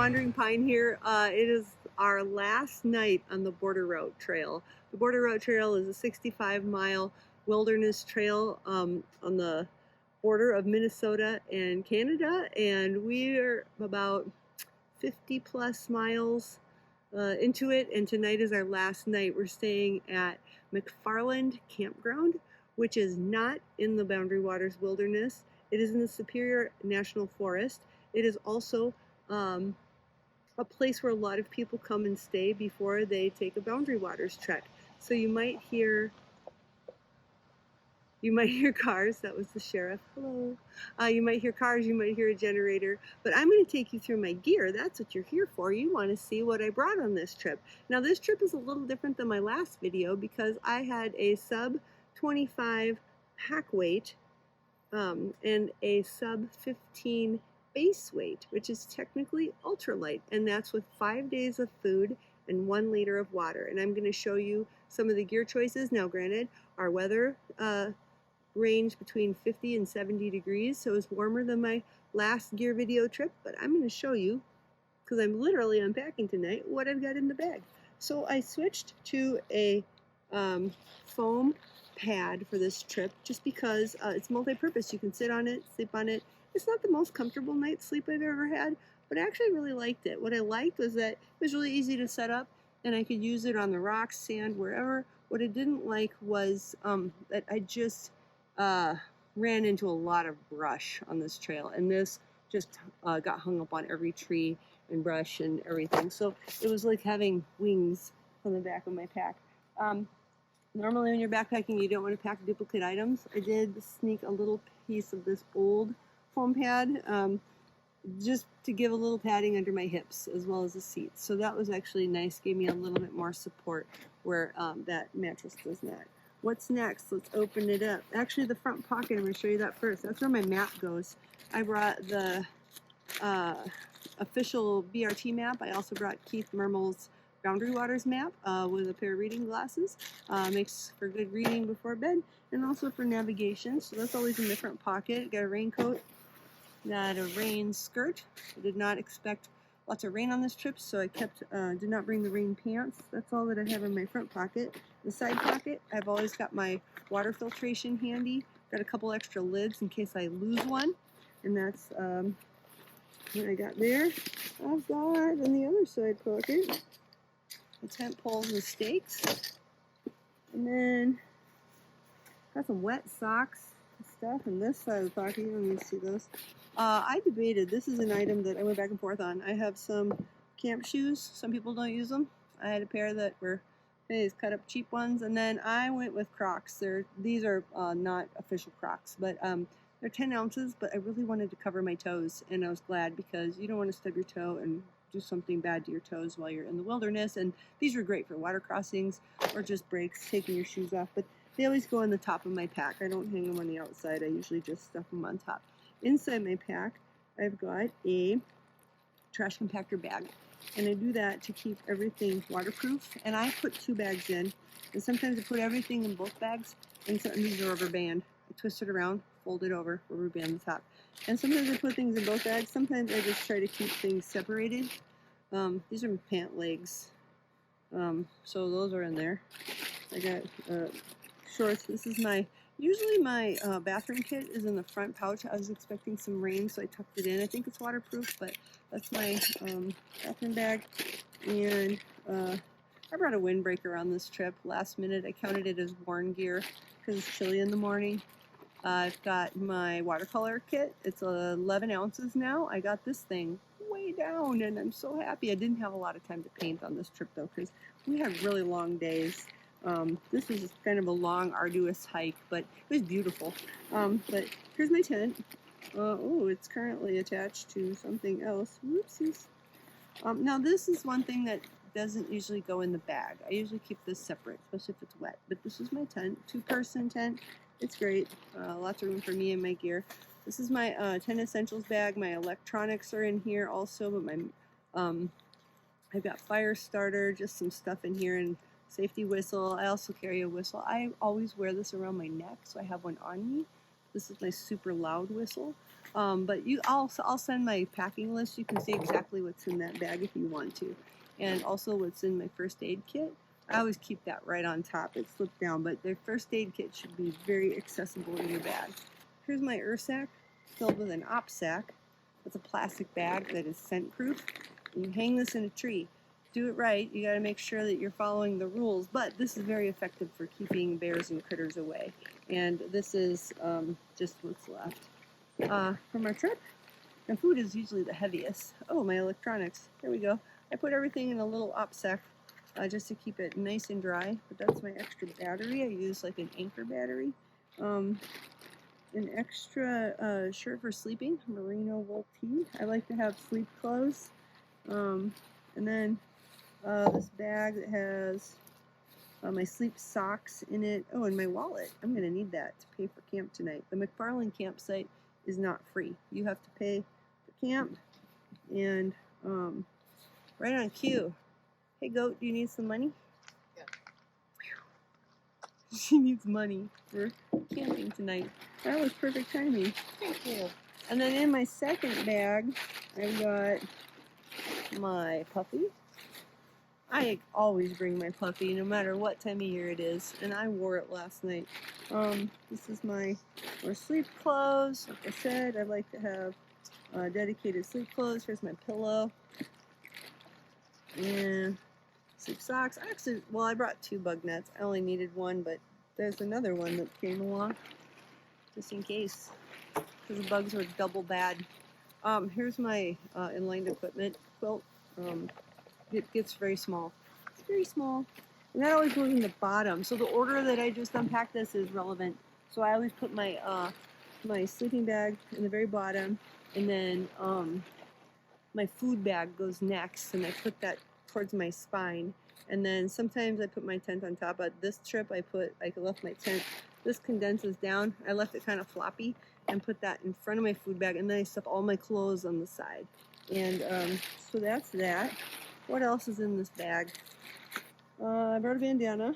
Wandering Pine here. It is our last night on the Border Route Trail. The Border Route Trail is a 65-mile wilderness trail on the border of Minnesota and Canada, and we're about 50 plus miles into it, and tonight is our last night. We're staying at McFarland Campground, which is not in the Boundary Waters Wilderness. It is in the Superior National Forest. It is also a place where a lot of people come and stay before they take a Boundary Waters trek. So you might hear cars. That was the sheriff. Hello. You might hear cars, you might hear a generator, but I'm going to take you through my gear. That's what you're here for. You want to see what I brought on this trip. Now this trip is a little different than my last video because I had a sub 25 pack weight and a sub 15 base weight, which is technically ultralight, and that's with 5 days of food and 1 liter of water. And I'm going to show you some of the gear choices. Now granted, our weather range between 50 and 70 degrees, so it's warmer than my last gear video trip, but I'm going to show you, because I'm literally unpacking tonight, what I've got in the bag. So I switched to a foam pad for this trip just because it's multi-purpose. You can sit on it, sleep on it. It's not the most comfortable night's sleep I've ever had, but I actually really liked it. What I liked was that it was really easy to set up and I could use it on the rocks, sand, wherever. What I didn't like was that I just ran into a lot of brush on this trail, and this just got hung up on every tree and brush and everything. So it was like having wings on the back of my pack. Normally when you're backpacking, you don't want to pack duplicate items. I did sneak a little piece of this old foam pad just to give a little padding under my hips as well as the seats. So that was actually nice, gave me a little bit more support where that mattress does not. What's next? Let's open it up. Actually, the front pocket, I'm going to show you that first. That's where my map goes. I brought the official BRT map. I also brought Keith Mermel's Boundary Waters map with a pair of reading glasses. Makes for good reading before bed and also for navigation. So that's always in the front pocket. Got a raincoat, got a rain skirt. I did not expect lots of rain on this trip, so I did not bring the rain pants. That's all that I have in my front pocket. The side pocket, I've always got my water filtration handy. Got a couple extra lids in case I lose one, and that's what I got there. I've got in the other side pocket the tent poles and stakes, and then got some wet socks and stuff in this side of the pocket. You don't need to see those. I debated. This is an item that I went back and forth on. I have some camp shoes. Some people don't use them. I had a pair that were these cut up cheap ones, and then I went with Crocs. These are not official Crocs, but they're 10 ounces, but I really wanted to cover my toes, and I was glad because you don't want to stub your toe and do something bad to your toes while you're in the wilderness. And these were great for water crossings or just breaks, taking your shoes off, but they always go on the top of my pack. I don't hang them on the outside. I usually just stuff them on top. Inside my pack, I've got a trash compactor bag, and I do that to keep everything waterproof. And I put 2 bags in, and sometimes I put everything in both bags, and sometimes use a rubber band. I twist it around, fold it over, rubber band on the top. And sometimes I put things in both bags. Sometimes I just try to keep things separated. These are my pant legs, so those are in there. I got shorts. This is usually my bathroom kit is in the front pouch. I was expecting some rain, so I tucked it in. I think it's waterproof, but that's my bathroom bag. And I brought a windbreaker on this trip. Last minute, I counted it as worn gear because it's chilly in the morning. I've got my watercolor kit. It's 11 ounces now. I got this thing way down, and I'm so happy. I didn't have a lot of time to paint on this trip, though, because we had really long days. This was kind of a long, arduous hike, but it was beautiful. But here's my tent. Oh, it's currently attached to something else. Whoopsies. Now, this is one thing that doesn't usually go in the bag. I usually keep this separate, especially if it's wet. But this is my tent, 2-person tent. It's great. Lots of room for me and my gear. This is my 10 essentials bag. My electronics are in here also, but I've got fire starter, just some stuff in here, and safety whistle. I also carry a whistle. I always wear this around my neck, so I have one on me. This is my super loud whistle. But I'll send my packing list. You can see exactly what's in that bag if you want to, and also what's in my first aid kit. I always keep that right on top. It slipped down, but their first aid kit should be very accessible in your bag. Here's my sack filled with an op sack. It's a plastic bag that is scent proof. And you hang this in a tree. Do it right. You got to make sure that you're following the rules, but this is very effective for keeping bears and critters away. And this is just what's left. For my trip, and food is usually the heaviest. Oh, my electronics. There we go. I put everything in a little op sack just to keep it nice and dry. But that's my extra battery. I use like an Anchor battery. An extra shirt for sleeping, merino wool tee. I like to have sleep clothes. And then this bag that has my sleep socks in it. Oh, and my wallet. I'm going to need that to pay for camp tonight. The McFarland Campsite is not free. You have to pay for camp, and right on cue. Hey goat, do you need some money? Yeah. She needs money for camping tonight. That was perfect timing. Thank you. And then in my second bag, I've got my puppy. I always bring my puppy, no matter what time of year it is, and I wore it last night. This is my sleep clothes. Like I said, I like to have dedicated sleep clothes. Here's my pillow. And sleep socks. I brought 2 bug nets. I only needed 1, but there's another one that came along, just in case, because the bugs were double bad. Here's my inlined equipment quilt. It gets very small. It's very small. And that always goes in the bottom. So the order that I just unpacked this is relevant. So I always put my my sleeping bag in the very bottom, and then my food bag goes next, and I put that towards my spine. And then sometimes I put my tent on top. But this trip I left my tent. This condenses down. I left it kind of floppy and put that in front of my food bag, and then I stuff all my clothes on the side. And so that's that. What else is in this bag? I brought a bandana.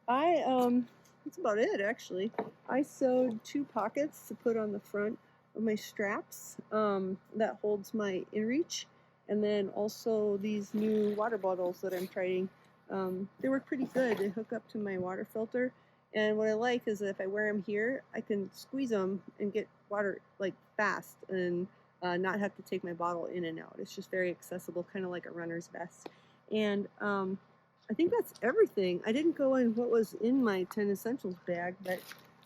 That's about it actually. I sewed 2 pockets to put on the front of my straps that holds my inReach, and then also these new water bottles that I'm trying. They work pretty good. They hook up to my water filter, and what I like is that if I wear them here, I can squeeze them and get water like fast and not have to take my bottle in and out. It's just very accessible, kind of like a runner's vest. And I think that's everything. I didn't go in what was in my 10 essentials bag, but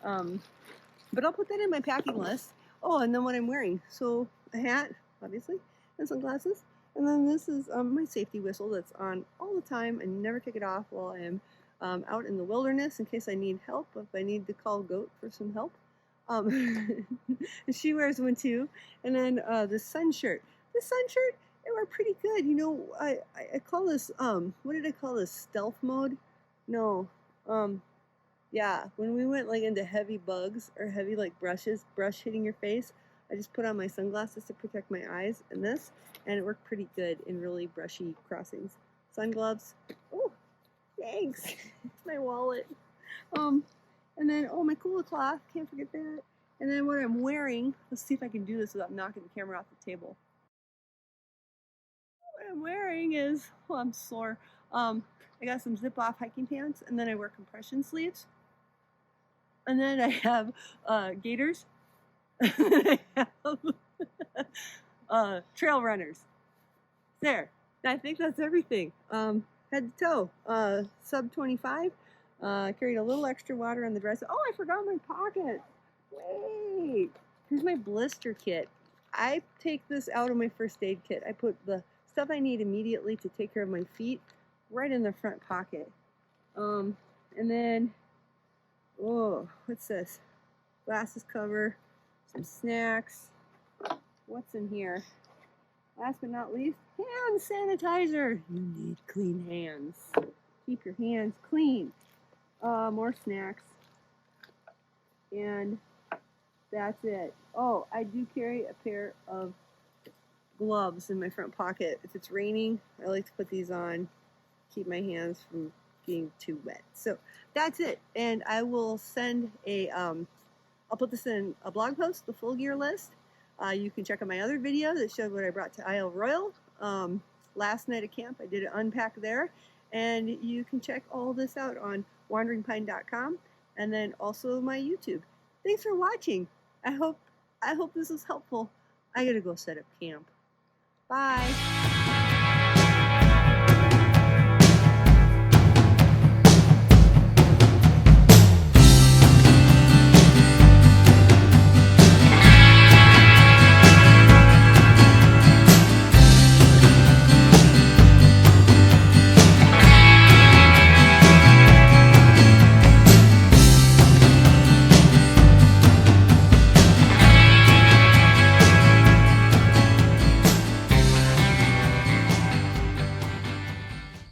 I'll put that in my packing list. Oh, and then what I'm wearing. So a hat, obviously, and sunglasses. And then this is my safety whistle that's on all the time. I never take it off while I am out in the wilderness in case I need help, if I need to call Goat for some help. And she wears one too. And then the sun shirt. The sun shirt, they were pretty good. You know, I call this, what did I call this? Stealth mode? No. Yeah, when we went like into heavy bugs or heavy like brush hitting your face, I just put on my sunglasses to protect my eyes and this, and it worked pretty good in really brushy crossings. Sun gloves. Oh, thanks. My wallet. And then, oh, my cooler cloth, can't forget that. And then what I'm wearing, let's see if I can do this without knocking the camera off the table. What I'm wearing is, oh, I'm sore. I got some zip-off hiking pants, and then I wear compression sleeves. And then I have gaiters. I have trail runners. There. I think that's everything. Head to toe. Sub 25. Carried a little extra water on the dresser. Oh, I forgot my pocket. Wait. Here's my blister kit. I take this out of my first aid kit. I put the stuff I need immediately to take care of my feet right in the front pocket. And then, oh, what's this? Glasses cover, some snacks. What's in here? Last but not least, hand sanitizer. You need clean hands. Keep your hands clean. More snacks. And that's it. Oh, I do carry a pair of gloves in my front pocket. If it's raining, I like to put these on, keep my hands from being too wet. So that's it. And I will send a, I'll put this in a blog post, the full gear list. You can check out my other video that showed what I brought to Isle Royale. Last night at camp, I did an unpack there. And you can check all this out on wanderingpine.com and then also my YouTube. Thanks for watching. I hope this was helpful. I gotta go set up camp. Bye.